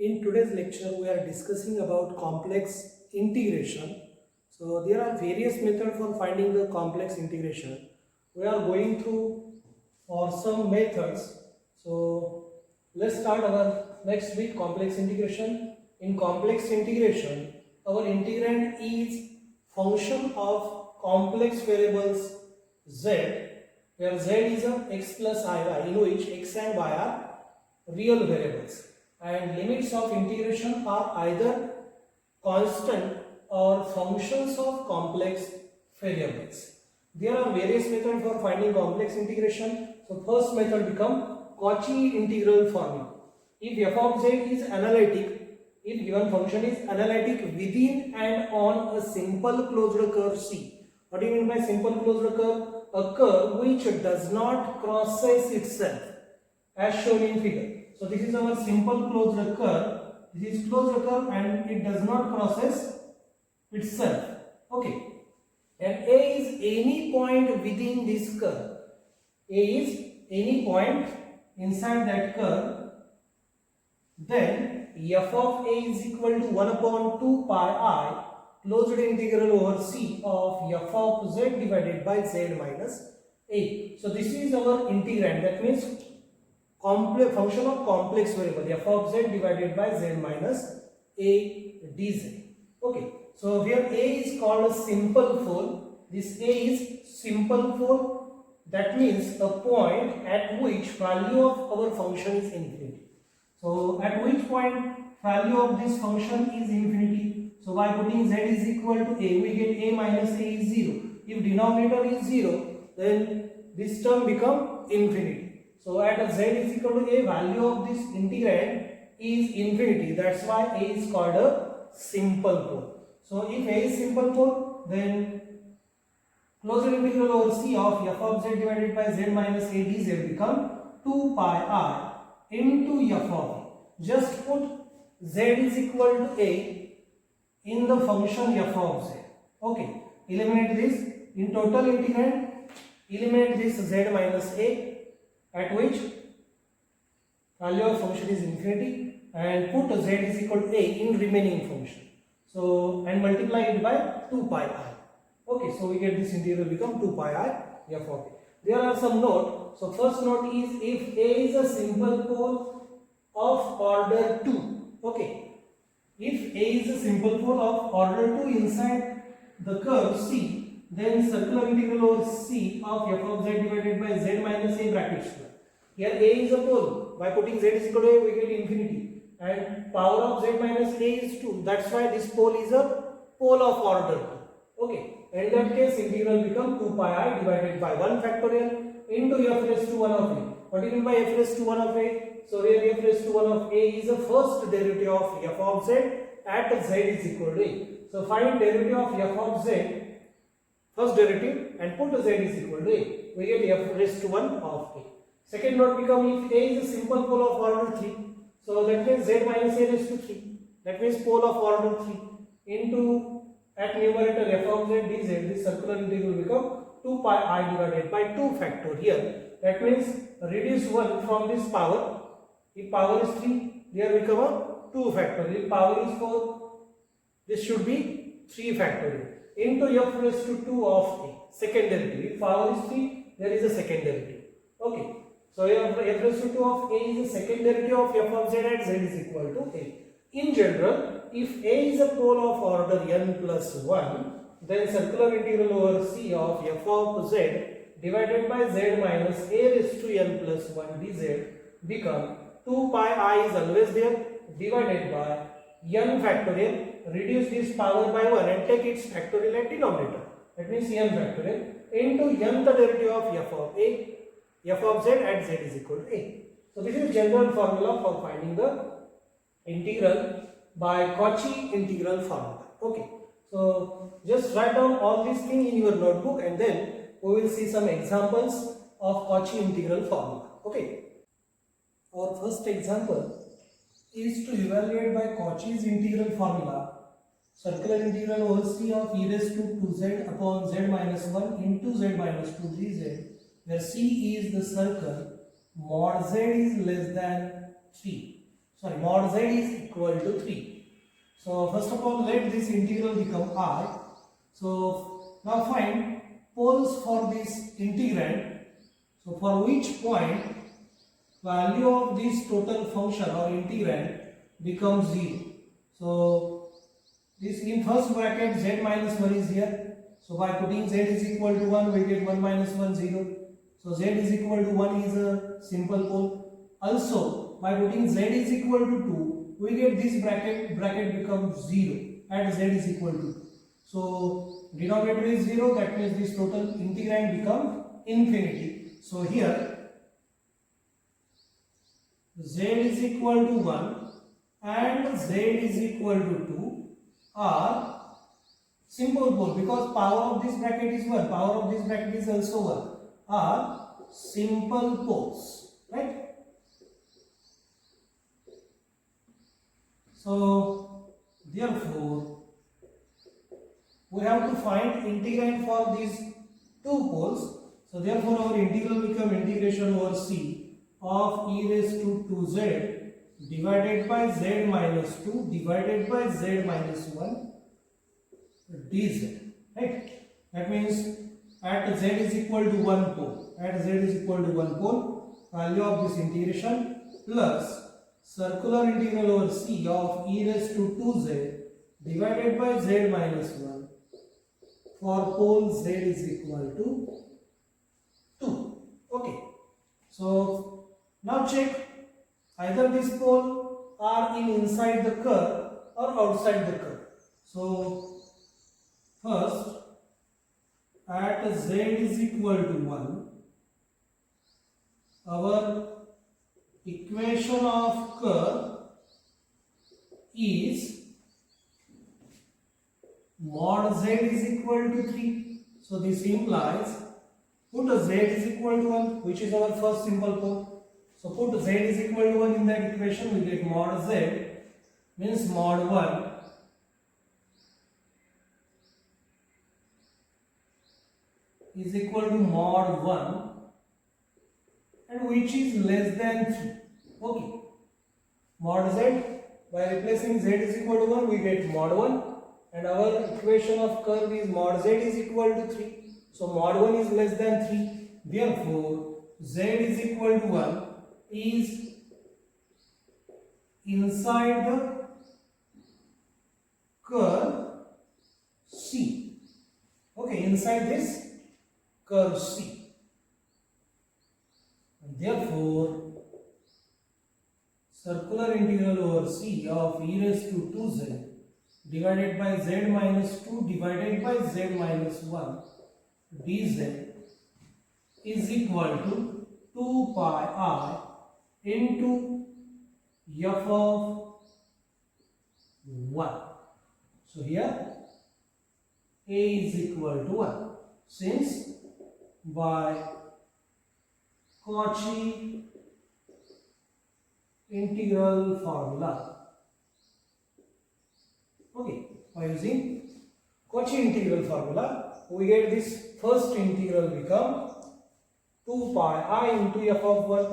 In today's lecture, we are discussing about complex integration. So there are various methods for finding the complex integration. We are going through for some methods. So let's start our next week complex integration. In complex integration, our integrand is function of complex variables z, where z is a x plus iy, in which x and y are real variables, and limits of integration are either constant or functions of complex variables. There are various methods for finding complex integration. So first method become Cauchy integral formula. If f of z is analytic, if given function is analytic within and on a simple closed curve C. What do you mean by simple closed curve? A curve which does not crosses itself, as shown in figure. So this is our simple closed curve. This is closed curve and it does not crosses itself. Okay. And A is any point within this curve. A is any point inside that curve. Then f of A is equal to 1 upon 2 pi I closed integral over C of f of z divided by z minus A. So this is our integrand. That means complex function of complex variable f of z divided by z minus a dz. Okay, so here a is called a simple pole. This a is simple pole. That means a point at which value of our function is infinity. So at which point value of this function is infinity. So by putting z is equal to a, we get a minus a is 0. If denominator is 0, then this term become infinity. So at z is equal to a, value of this integrand is infinity. That's why a is called a simple pole. So if a is simple pole, then closed integral over C of f of z divided by z minus a dz become 2 pi I into f of a. Just put z is equal to a in the function f of z. Okay, eliminate this. In total integrand, eliminate this z minus a, at which value of function is infinity, and put z is equal to a in remaining function. So and multiply it by 2 pi I. Okay, so we get this integral become 2 pi I f of a. There are some note. So first note is if a is a simple pole of order 2. Okay, if a is a simple pole of order 2 inside the curve C, then circular integral over C of f of z divided by z minus a bracket square. Here a is a pole. By putting z is equal to a, we get infinity. And power of z minus a is 2. That's why this pole is a pole of order 2. Okay. In that case, integral become 2 pi I divided by 1 factorial into f raised to 1 of a. What do you mean by f raised to 1 of a? So here f raised to 1 of a is the first derivative of f of z at z is equal to a. So find derivative of f of z, first derivative, and put z is equal to a. We get f raised to 1 of a. Second note become if a is a simple pole of order 3. So that means z minus a raised to 3. That means pole of order 3 into at numerator f of z dz, this circular integral will become 2 pi I divided by 2 factorial. That means reduce 1 from this power. If power is 3, there become a 2 factorial. If power is 4, this should be 3 factorial into f raised to 2 of a. Second derivative. If power is 3, there is a second derivative. Okay. So f raised to 2 of a is a second derivative of f of z at z is equal to a. In general, if a is a pole of order n plus 1, then circular integral over C of f of z divided by z minus a raised to n plus 1 dz become 2 pi I is always there divided by n factorial. Reduce this power by 1 and take its factorial at denominator. That means n factorial into nth derivative of f of a, f of z at z is equal to a. So this is general formula for finding the integral by Cauchy integral formula. Okay, so just write down all these things in your notebook and then we will see some examples of Cauchy integral formula. Okay, our first example is to evaluate by Cauchy's integral formula circular integral over C of e raised to 2z upon z minus 1 into z minus 2 dz, where C is the circle, mod z is less than 3. mod z is equal to 3. So first of all, let this integral become I. So now find poles for this integrand. So for which point value of this total function or integrand becomes 0. So this in first bracket z minus 1 is here. So by putting z is equal to 1, we get 1 minus 1, 0. So z is equal to 1 is a simple pole. Also by putting z is equal to 2, we get this bracket becomes 0 at z is equal to 2. So denominator is 0, that means this total integrand becomes infinity. So here z is equal to 1 and z is equal to 2 are simple pole, because power of this bracket is 1, power of this bracket is also 1, are simple poles, right? So therefore we have to find integrand for these two poles. So therefore our integral become integration over c of e raised to 2z divided by z minus 2 divided by z minus 1 dz, right? That means at z is equal to 1 pole, at z is equal to 1 pole, value of this integration plus circular integral over c of e raised to 2z divided by z minus 1 for pole z is equal to 2. Okay, so now check either this pole are inside the curve or outside the curve. So first, at z is equal to 1, our equation of curve is mod z is equal to 3. So this implies put z is equal to 1, which is our first simple pole. So put z is equal to 1 in that equation, we get mod z means mod 1 is equal to mod 1 and which is less than 3. Okay, mod z, by replacing z is equal to 1 we get mod 1 and our equation of curve is mod z is equal to 3. So mod 1 is less than 3, therefore z is equal to 1 is inside the curve C. Okay, inside this curve C. And therefore, circular integral over C of e raised to 2z divided by z minus 2 divided by z minus 1 dz is equal to 2 pi I into f of 1. So here a is equal to 1, since by Cauchy integral formula, okay, by using Cauchy integral formula, we get this first integral become 2 pi I into f of 1.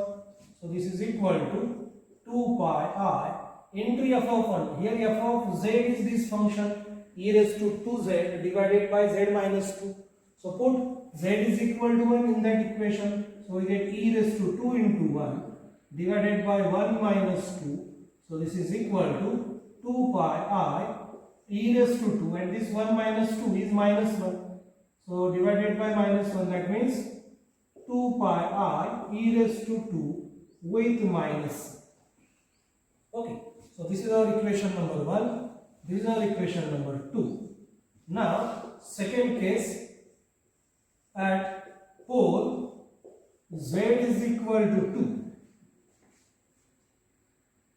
So this is equal to 2 pi I into f of 1. Here f of z is this function e raised to 2z divided by z minus 2. So put z is equal to 1 in that equation. So we get e raised to 2 into 1 divided by 1 minus 2. So this is equal to 2 pi I e raised to 2, and this 1 minus 2 is minus 1. So divided by minus 1, that means 2 pi I e raised to 2 with minus. Okay, so this is our equation number 1. This is our equation number 2. Now, second case, at pole z is equal to 2.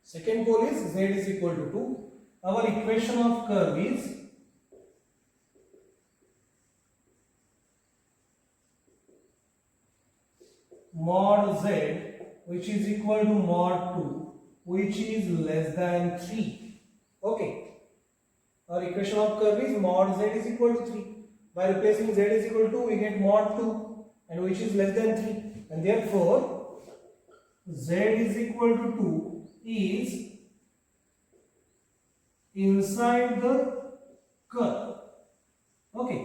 Second pole is z is equal to 2. Our equation of curve is mod z, which is equal to mod 2, which is less than 3. Okay. Our equation of curve is mod z is equal to 3. By replacing z is equal to 2, we get mod 2, and which is less than 3. And therefore, z is equal to 2 is inside the curve. Okay.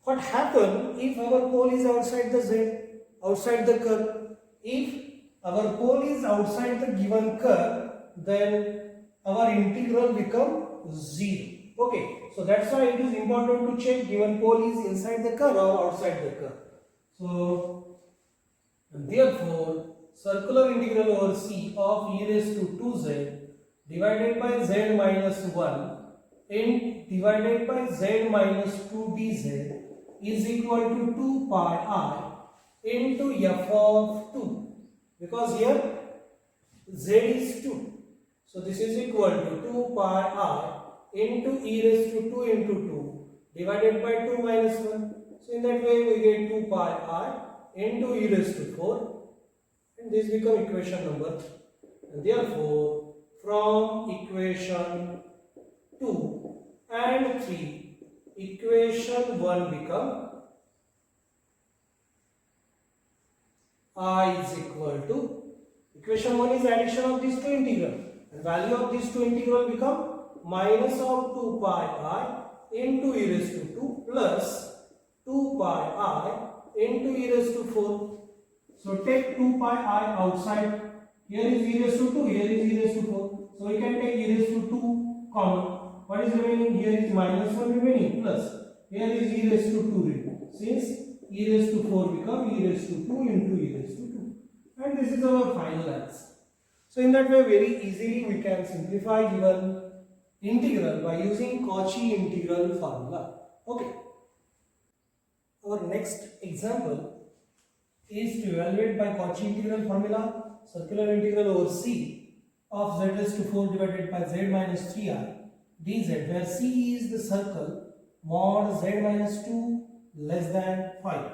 What happens if our pole is outside the z, outside the curve? If our pole is outside the given curve, then our integral become 0. Okay, so that's why it is important to check given pole is inside the curve or outside the curve. So, and therefore, circular integral over C of e raised to 2z divided by z minus 1 and divided by z minus 2 dz is equal to 2 pi I into f of 2. Because here z is 2. So this is equal to 2 pi I into e raised to 2 into 2 divided by 2 minus 1. So in that way we get 2 pi I into e raised to 4. And this becomes equation number 3. And therefore, from equation 2 and 3, equation 1 become I is equal to, equation 1 is addition of these two integrals. And value of these two integrals become minus of 2 pi I into e raised to 2 plus 2 pi I into e raised to 4. So take 2 pi I outside. Here is e raised to 2, here is e raised to 4. So we can take e raised to 2 common. What is remaining? Here is minus 1 remaining plus. Here is e raised to 2 remaining. Since e raised to 4 become e raised to 2 into e raised to 2. And this is our final answer. So in that way, very easily we can simplify given integral by using Cauchy integral formula. Okay. Our next example is to evaluate by Cauchy integral formula circular integral over C of z raised to 4 divided by z minus 3i dz, where C is the circle mod z minus 2 less than 5.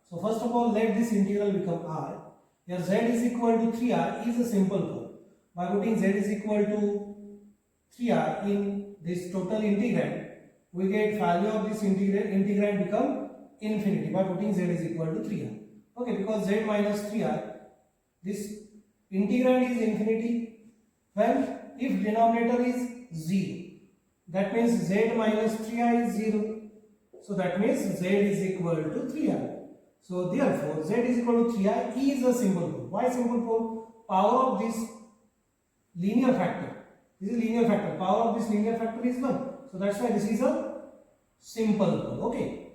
So first of all, let this integral become r. Here z is equal to 3i is a simple form. By putting z is equal to 3i in this total integrand, we get value of this integrand become infinity by putting z is equal to 3i. Okay, because z minus 3i, this integrand is infinity when if denominator is 0. That means z minus 3i is 0. So that means z is equal to 3i. So therefore z is equal to 3i is a simple pole. Why simple pole? Power of this linear factor. This is linear factor. Power of this linear factor is 1. So that's why this is a simple pole. Okay.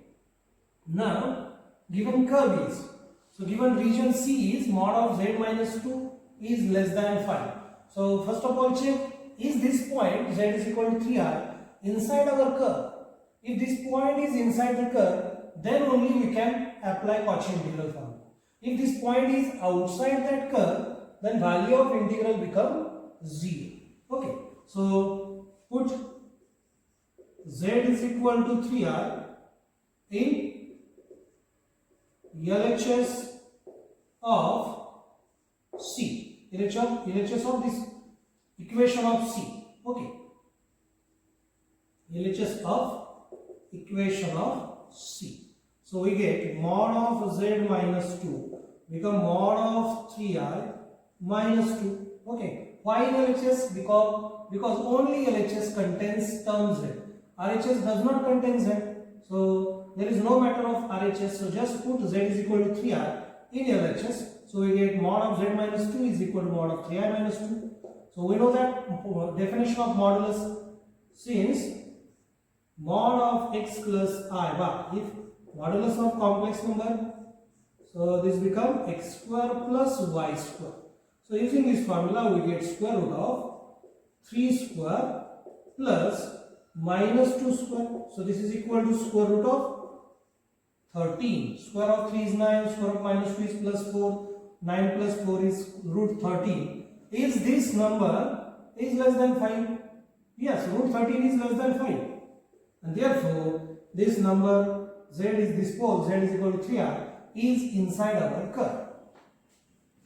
Now given curve is, so given region C is mod of z minus 2 is less than 5. So first of all check, is this point z is equal to 3i inside our curve? If this point is inside the curve, then only we can apply Cauchy integral formula. If this point is outside that curve, then value of integral become 0. Okay, so put z is equal to 3i in LHS of C, LHS of this equation of C. Okay, LHS of equation of C. So we get mod of z minus 2 become mod of 3i minus 2. Okay, why in LHS? Because only LHS contains term z. RHS does not contain z. So there is no matter of RHS. So just put z is equal to 3i in LHS. So we get mod of z minus 2 is equal to mod of 3i minus 2. So we know that definition of modulus, since mod of x plus I bar, if modulus of complex number, so this become x square plus y square. So using this formula we get square root of 3 square plus minus 2 square. So this is equal to square root of 13. Square of 3 is 9, square of minus 2 is plus 4, 9 plus 4 is root 13. Is this number is less than 5? Yes, root 13 is less than 5. And therefore, this number z is this pole, z is equal to 3i, is inside our curve.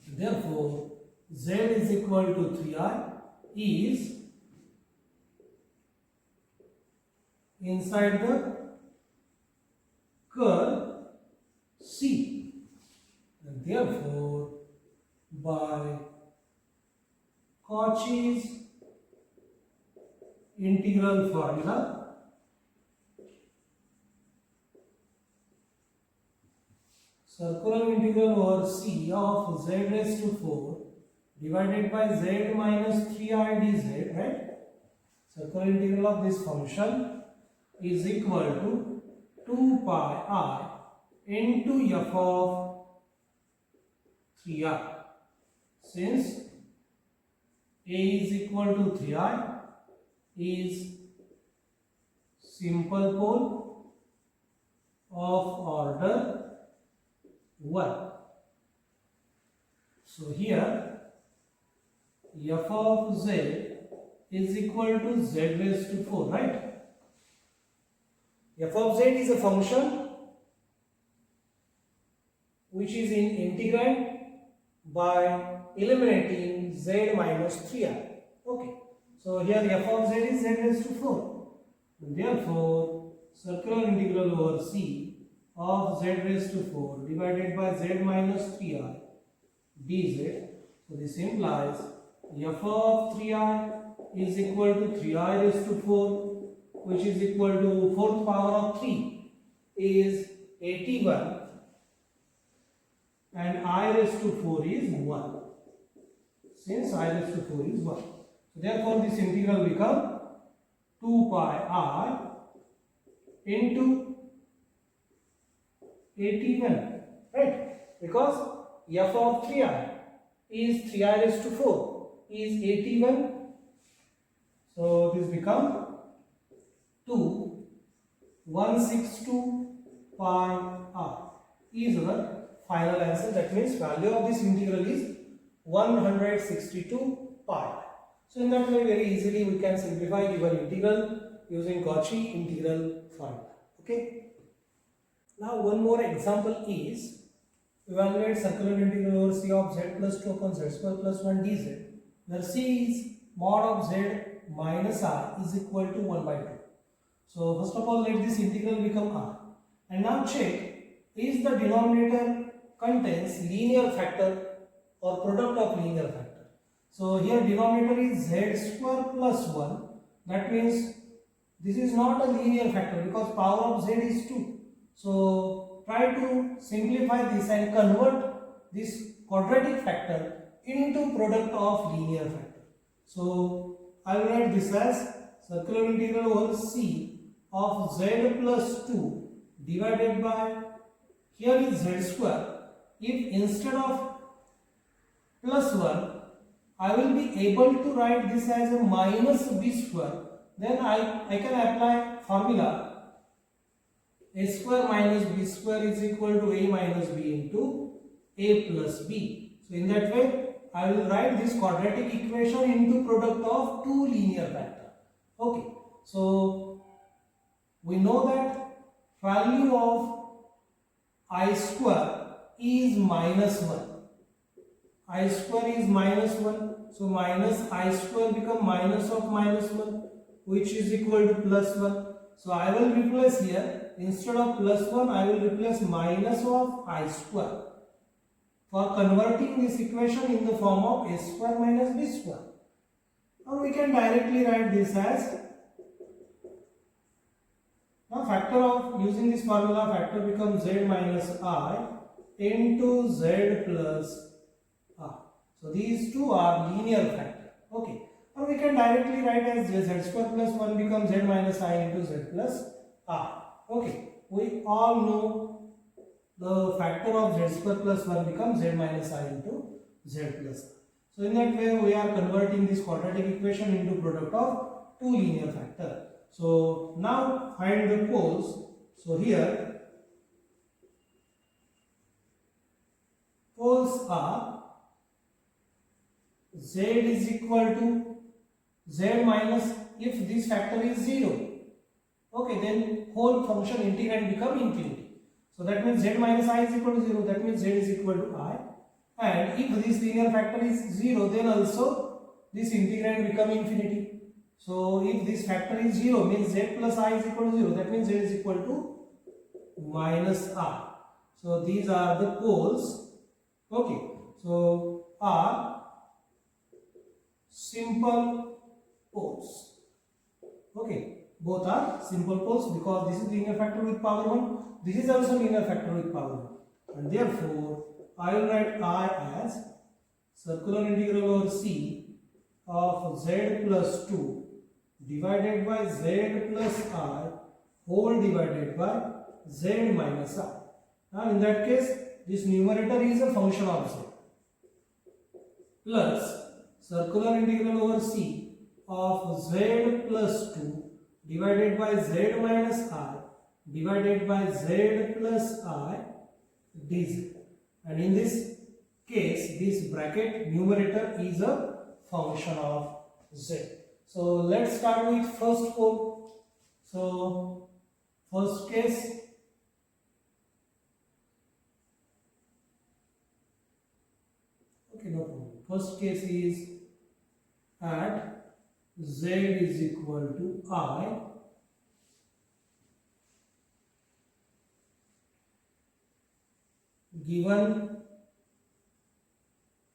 Therefore, z is equal to 3i is inside the curve C. And therefore, by Cauchy's integral formula. Circular integral over C of z raised to 4 divided by z minus 3i dz, right? Circular integral of this function is equal to 2 pi I into f of 3i. Since a is equal to 3i is simple pole of order 1. So here f of z is equal to z raised to 4, right? F of z is a function which is in integrand by eliminating z minus 3i. Okay. So here f of z is z raised to 4. Therefore, circular integral over C of z raised to 4 divided by z minus 3i dz. So this implies f of 3i is equal to 3i raised to 4, which is equal to 4th power of 3 is 81, and I raised to 4 is 1. Since I raised to 4 is 1. So therefore this integral becomes 2 pi I into 81, right? Because f of 3i is 3i raised to 4 is 81. So this becomes 162 pi r is our final answer. That means value of this integral is 162 pi. So in that way, very easily we can simplify given integral using Cauchy integral formula. Okay. Now one more example is evaluate circular integral over C of z plus 2 upon z square plus 1 dz, where C is mod of z minus r is equal to 1 by 2. So first of all, let this integral become r. And now check, is the denominator contains linear factor or product of linear factor. So here denominator is z square plus 1. That means this is not a linear factor because power of z is 2. So try to simplify this and convert this quadratic factor into product of linear factor. So I will write this as circular integral over C of z plus 2 divided by, here is z square. If instead of plus 1, I will be able to write this as a minus b square, then I can apply formula a square minus b square is equal to a minus b into a plus b. So in that way, I will write this quadratic equation into product of two linear factors. Okay. So we know that value of I square is minus 1. I square is minus 1. So minus I square become minus of minus 1, which is equal to plus 1. So I will replace here, instead of plus 1, I will replace minus of I square for converting this equation in the form of a square minus b square. Or we can directly write this as, now factor of, using this formula, factor becomes z minus I into z plus r. So these two are linear factor. Okay. Or we can directly write as z square plus 1 becomes z minus I into z plus r. Okay. We all know the factor of z square plus 1 becomes z minus I into z plus r. So in that way, we are converting this quadratic equation into product of two linear factors. So now find the poles. So here poles are z is equal to z minus, if this factor is 0, okay, then whole function integrand become infinity. So that means z minus I is equal to 0, that means z is equal to I. And if this linear factor is 0, then also this integrand become infinity. So if this factor is 0, means z plus I is equal to 0, that means z is equal to minus r. So these are the poles. Okay, so are simple poles. Okay, both are simple poles because this is linear factor with power 1, this is also linear factor with power 1, and therefore I will write I as circular integral over C of z plus 2 divided by z plus I whole divided by z minus I. Now in that case, this numerator is a function of z plus circular integral over C of z plus 2 divided by z minus I divided by z plus I dz. And in this case, this bracket numerator is a function of z. So let's start with first pole. So first case, okay, no problem. First case is at z is equal to I, given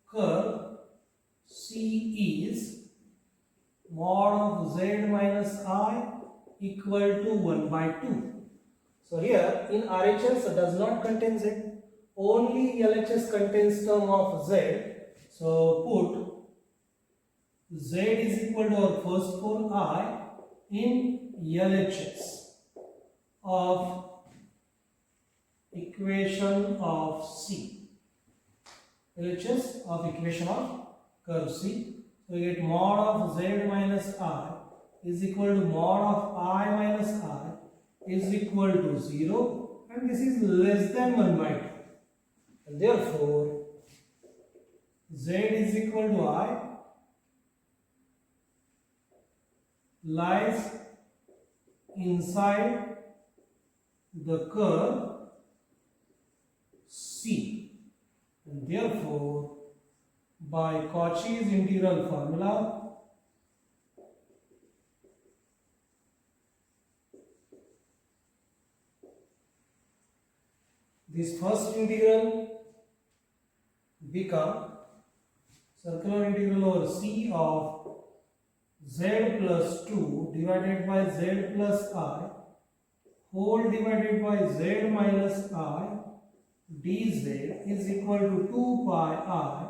curve C is mod of z minus I equal to 1 by 2. So here in RHS does not contain z, only LHS contains term of z. So put z is equal to our first pole I in LHS of equation of C. LHS of equation of curve C. So we get mod of z minus I is equal to mod of I minus I is equal to 0, and this is less than 1 by 2. And therefore, z is equal to I lies inside the curve C, and therefore by Cauchy's integral formula, this first integral become circular integral over C of z plus 2 divided by z plus I whole divided by z minus I dz is equal to 2 pi I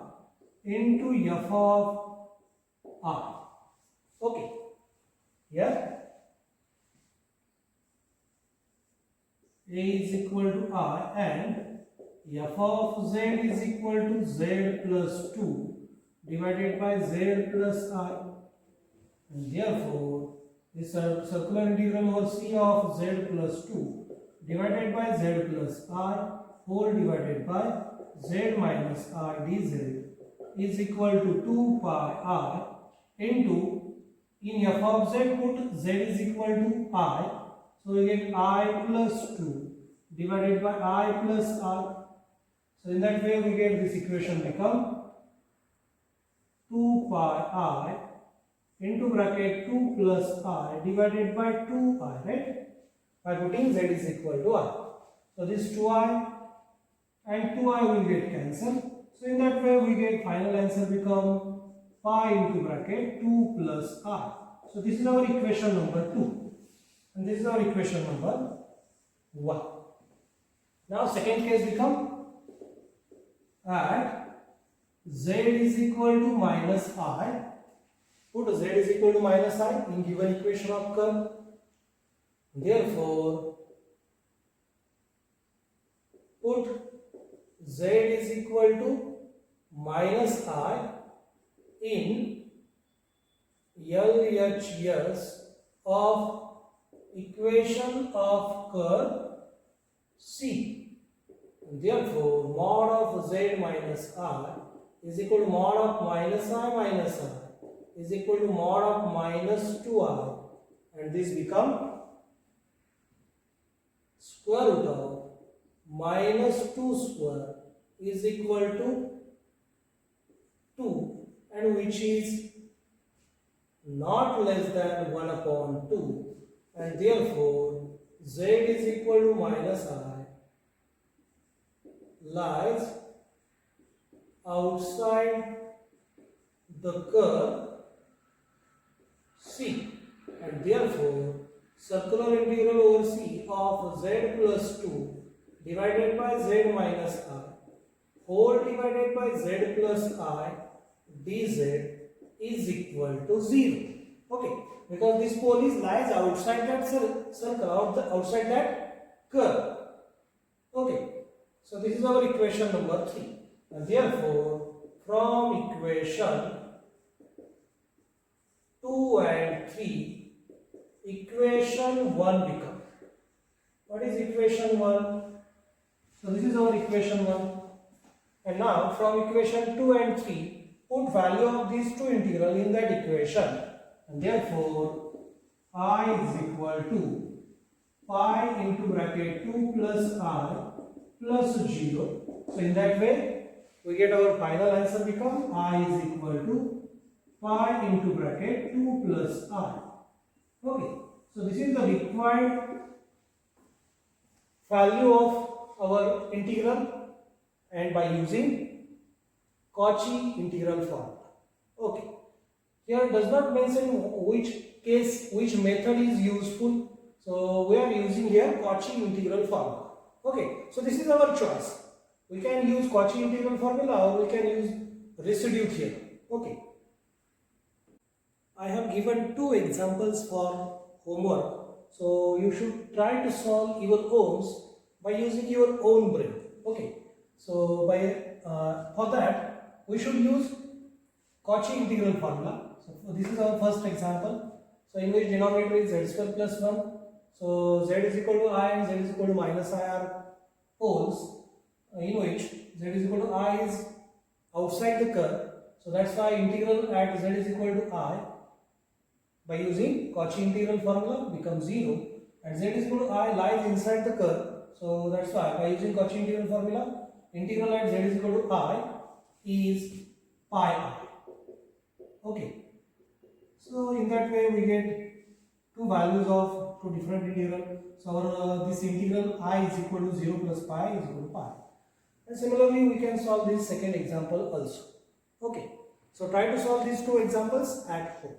into f of I. Okay, here A is equal to I and f of z is equal to z plus 2 divided by z plus I, and therefore this circular integral over C of z plus 2 divided by z plus I whole divided by z minus I dz is equal to 2 pi I into, in f of z put z is equal to I, so we get I plus 2 divided by I plus I. So in that way we get this equation become 2 pi I into bracket 2 plus I divided by 2I, right? By putting z is equal to I. So this 2I and 2I will get cancelled. So in that way we get final answer become pi into bracket 2 plus I. So this is our equation number 2 and this is our equation number 1. Now second case become at z is equal to minus I. Put z is equal to minus I in given equation of curve. Therefore, put z is equal to minus I in LHS of equation of curve C. Therefore, mod of z minus I is equal to mod of minus I is equal to mod of minus 2I, and this become square root of minus 2 square is equal to 2, and which is not less than 1 upon 2, and therefore z is equal to minus I lies outside the curve C, and and therefore circular integral over C of z plus 2 divided by z minus I whole divided by z plus I dz is equal to 0. Okay, because this pole is lies outside that circle, outside that curve. Okay, so this is our equation number 3. And therefore, from equation 2 and 3, equation 1 become. What is equation 1? So this is our equation 1. And now from equation 2 and 3, put value of these two integral in that equation. And therefore, I is equal to pi into bracket 2 plus I plus 0. So in that way, we get our final answer become I is equal to pi into bracket 2 plus I. Okay, so this is the required value of our integral, and by using Cauchy integral formula. Okay, here does not mention which method is useful, so we are using here Cauchy integral formula. Okay, so this is our choice. We can use Cauchy integral formula or we can use residue theorem. Okay, I have given two examples for homework, so you should try to solve your ohms by using your own brain. Okay, so for that we should use Cauchy integral formula. So this is our first example. So in which denominator is z square plus 1. So z is equal to I and z is equal to minus I are poles, in which z is equal to I is outside the curve. So that's why integral at z is equal to I by using Cauchy integral formula becomes 0, and z is equal to I lies inside the curve. So that's why by using Cauchy integral formula, integral at z is equal to I is pi I. Okay, so in that way we get two values of two different integral. So our this integral I is equal to 0 plus pi is equal to pi. And similarly we can solve this second example also. Okay, so try to solve these two examples at home.